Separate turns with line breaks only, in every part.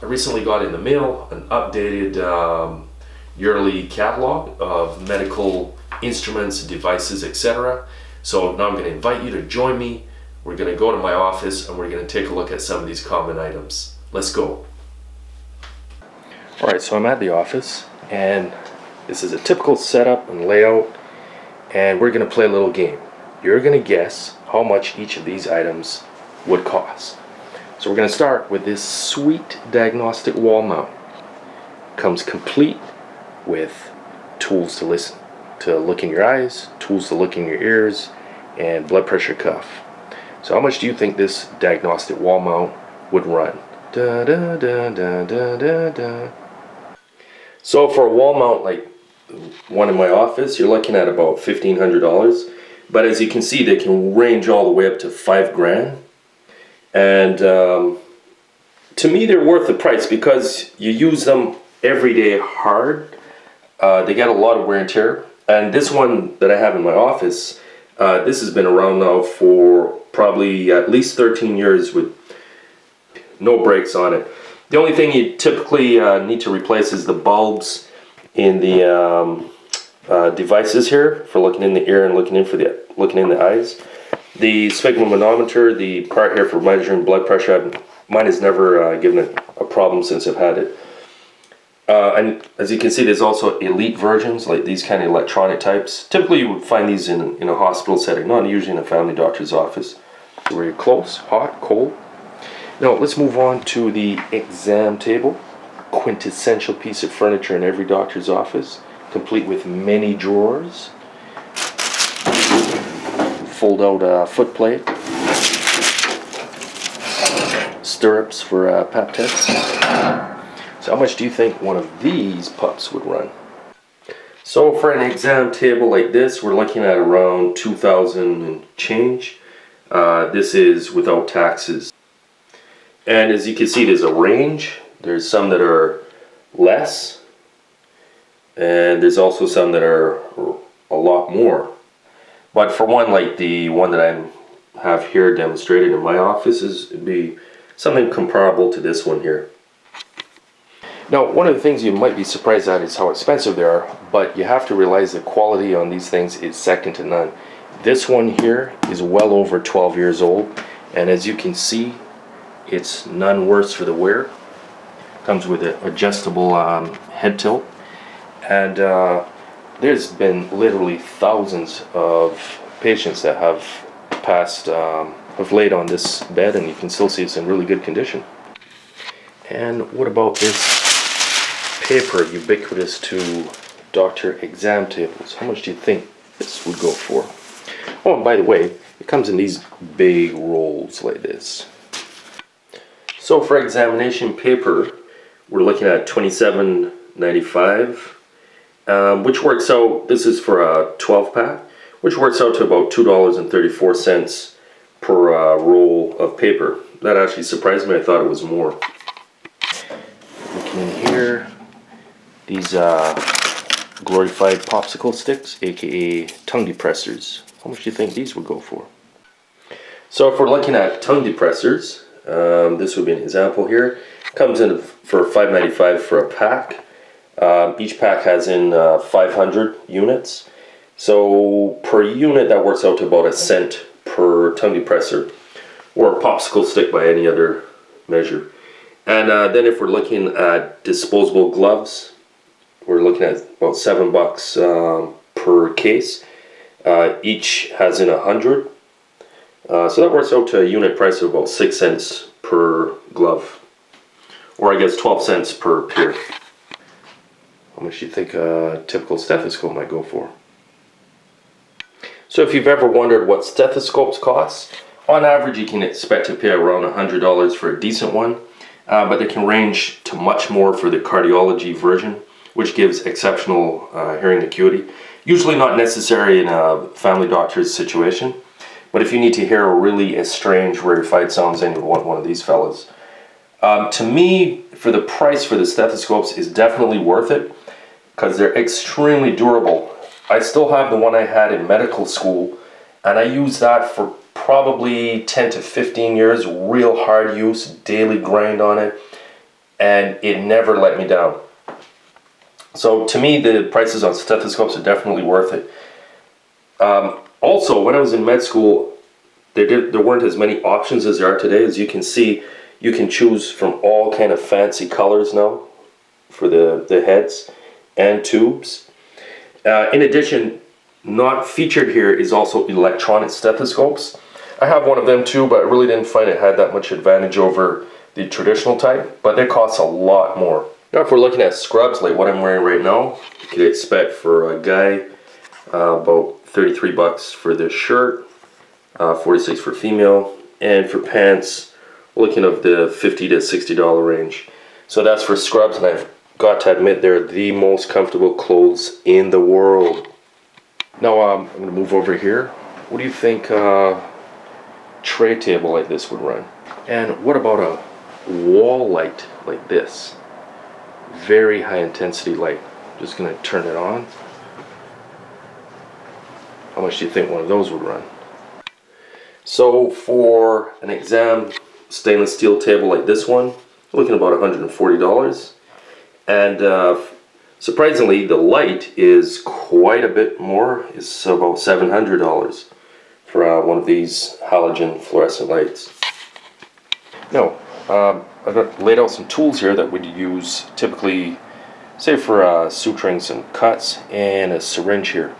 I recently got in the mail an updated yearly catalog of medical instruments, devices, etc. So now I'm going to invite you to join me. We're going to go to my office and we're going to take a look at some of these common items. Let's go. Alright, so I'm at the office and this is a typical setup and layout, and we're going to play a little game. You're going to guess how much each of these items would cost. So we're going to start with this sweet diagnostic wall mount. Comes complete with tools to listen, to look in your eyes, tools to look in your ears, and blood pressure cuff. So how much do you think this diagnostic wall mount would run? Da, da, da, da, da, da, da. So for a wall mount like one in my office, you're looking at about $1,500. But as you can see, they can range all the way up to $5,000. And to me, they're worth the price because you use them every day hard. They get a lot of wear and tear. And this one that I have in my office, this has been around now for probably at least 13 years with no breaks on it. The only thing you typically need to replace is the bulbs in the devices here for looking in the ear and looking in the eyes. The sphygmomanometer, the part here for measuring blood pressure, mine has never given a problem since I've had it. And as you can see, there's also elite versions, like these kind of electronic types. Typically you would find these in a hospital setting, not usually in a family doctor's office. Where you're close, hot, cold. Now let's move on to the exam table. Quintessential piece of furniture in every doctor's office, complete with many drawers. Fold out foot plate. Stirrups for pap tests. So how much do you think one of these pups would run? So for an exam table like this, we're looking at around 2,000 and change. This is without taxes. And as you can see, there's a range. There's some that are less, and there's also some that are a lot more. But for one like the one that I have here demonstrated in my office, it'd be something comparable to this one here. Now, one of the things you might be surprised at is how expensive they are, but you have to realize the quality on these things is second to none. This one here is well over 12 years old, and as you can see, it's none worse for the wear. Comes with an adjustable head tilt, and there's been literally thousands of patients that have passed, have laid on this bed, and you can still see it's in really good condition. And what about this paper, ubiquitous to doctor exam tables? How much do you think this would go for? Oh, and by the way, it comes in these big rolls like this. So for examination paper, we're looking at $27.95, which works out, this is for a 12-pack, which works out to about $2.34 per roll of paper. That actually surprised me. I thought it was more. Looking in here, these glorified popsicle sticks, aka tongue depressors. How much do you think these would go for? So if we're looking at tongue depressors, this would be an example here. Comes in for $5.95 for a pack. Each pack has in 500 units. So per unit that works out to about a cent per tongue depressor, or a popsicle stick by any other measure. And then if we're looking at disposable gloves, we're looking at about $7 per case. Each has in 100. So that works out to a unit price of about 6 cents per glove, or I guess 12 cents per pair. How much do you think a typical stethoscope might go for? So if you've ever wondered what stethoscopes cost, on average you can expect to pay around $100 for a decent one, but they can range to much more for the cardiology version, which gives exceptional hearing acuity. Usually not necessary in a family doctor's situation. But if you need to hear a really strange rarefied sounds, then you would want one of these fellas. To me, for the price for the stethoscopes is definitely worth it because they're extremely durable. I still have the one I had in medical school, and I use that for probably 10 to 15 years, real hard use, daily grind on it. and it never let me down. So to me, the prices on stethoscopes are definitely worth it. Also, when I was in med school, there weren't as many options as there are today. As you can see, you can choose from all kind of fancy colors now for the heads and tubes. In addition, not featured here is also electronic stethoscopes. I have one of them too, but I really didn't find it had that much advantage over the traditional type, but they cost a lot more. Now if we're looking at scrubs like what I'm wearing right now, you could expect for a guy about 33 bucks for this shirt, 46 for female, and for pants we're looking of the $50 to $60 range. So that's for scrubs, and I've got to admit they're the most comfortable clothes in the world. Now I'm going to move over here. What do you think tray table like this would run? And what about a wall light like this? Very high intensity light. Just going to turn it on. How much do you think one of those would run? So for an exam stainless steel table like this one, we're looking at about $140. And surprisingly, the light is quite a bit more. It's about $700 for one of these halogen fluorescent lights. Now, I've got laid out some tools here that we'd use typically, say for suturing some cuts, and a syringe here.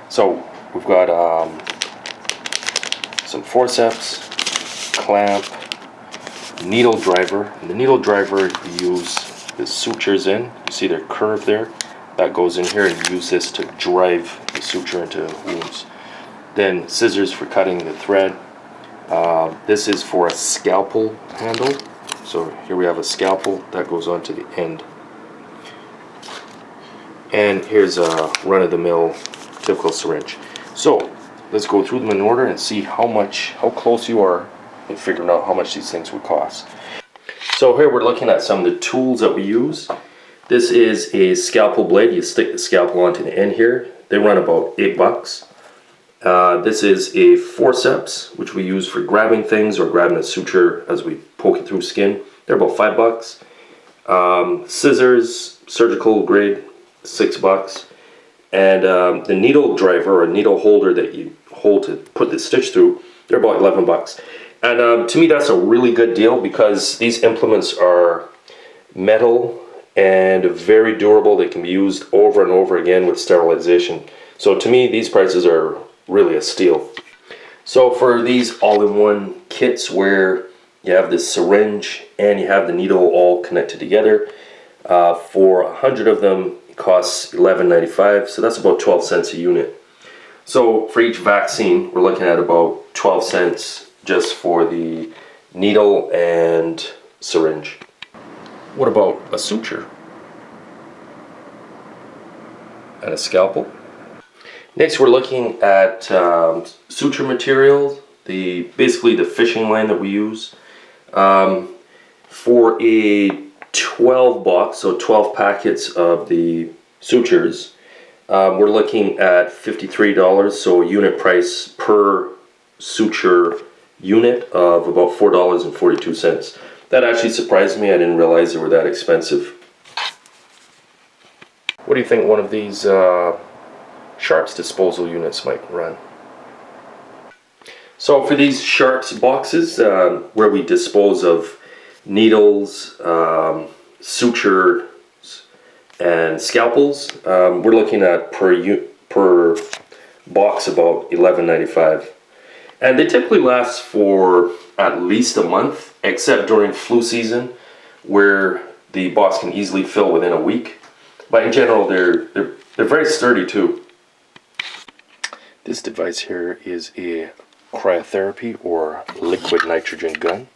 So we've got some forceps, clamp, needle driver. And the needle driver you use the sutures in. You see they're curved there. That goes in here, and you use this to drive the suture into wounds. Then scissors for cutting the thread. This is for a scalpel handle. So here we have a scalpel that goes onto the end. And here's a run-of-the-mill typical syringe. So let's go through them in order and see how close you are in figuring out how much these things would cost. So here we're looking at some of the tools that we use. This is a scalpel blade. You stick the scalpel onto the end here. They run about $8. This is a forceps, which we use for grabbing things or grabbing a suture as we poke it through skin. They're about $5. Scissors, surgical grade, $6. And the needle driver or needle holder that you hold to put the stitch through, they're about $11. And to me that's a really good deal because these implements are metal and very durable. They can be used over and over again with sterilization. So to me these prices are really a steal. So for these all-in-one kits where you have this syringe and you have the needle all connected together, for 100 of them it costs $11.95, so that's about 12 cents a unit. So for each vaccine we're looking at about 12 cents just for the needle and syringe. What about a suture and a scalpel? Next we're looking at suture materials, basically the fishing line that we use. For a 12 box, so 12 packets of the sutures, we're looking at $53, so unit price per suture unit of about $4.42. That actually surprised me. I didn't realize they were that expensive. What do you think one of these Sharps disposal units might run? So for these Sharps boxes where we dispose of needles, sutures, and scalpels, we're looking at per box about $11.95. And they typically last for at least a month, except during flu season where the box can easily fill within a week. But in general they're very sturdy too. This device here is a cryotherapy or liquid nitrogen gun.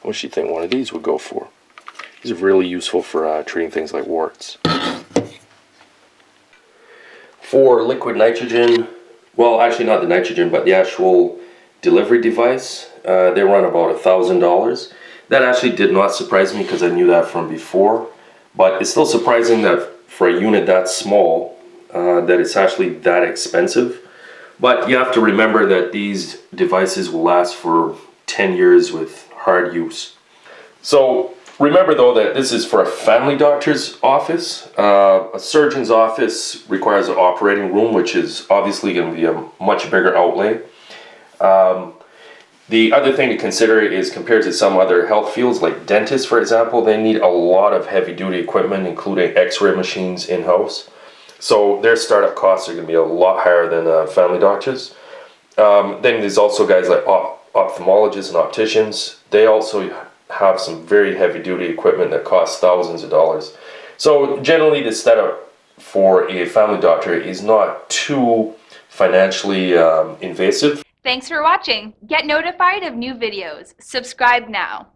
What do you think one of these would go for? These are really useful for treating things like warts. For liquid nitrogen, well actually not the nitrogen but the actual delivery device, they run about $1,000. That actually did not surprise me because I knew that from before, but it's still surprising that for a unit that small that it's actually that expensive. But you have to remember that these devices will last for 10 years with hard use. So Remember though that this is for a family doctor's office. A surgeon's office requires an operating room, which is obviously going to be a much bigger outlay. The other thing to consider is compared to some other health fields like dentists, for example, they need a lot of heavy duty equipment, including x-ray machines in-house. So their startup costs are going to be a lot higher than family doctors. Then there's also guys like ophthalmologists and opticians. They also have some very heavy duty equipment that costs thousands of dollars. So generally the setup for a family doctor is not too financially invasive.
Thanks for watching. Get notified of new videos. Subscribe now.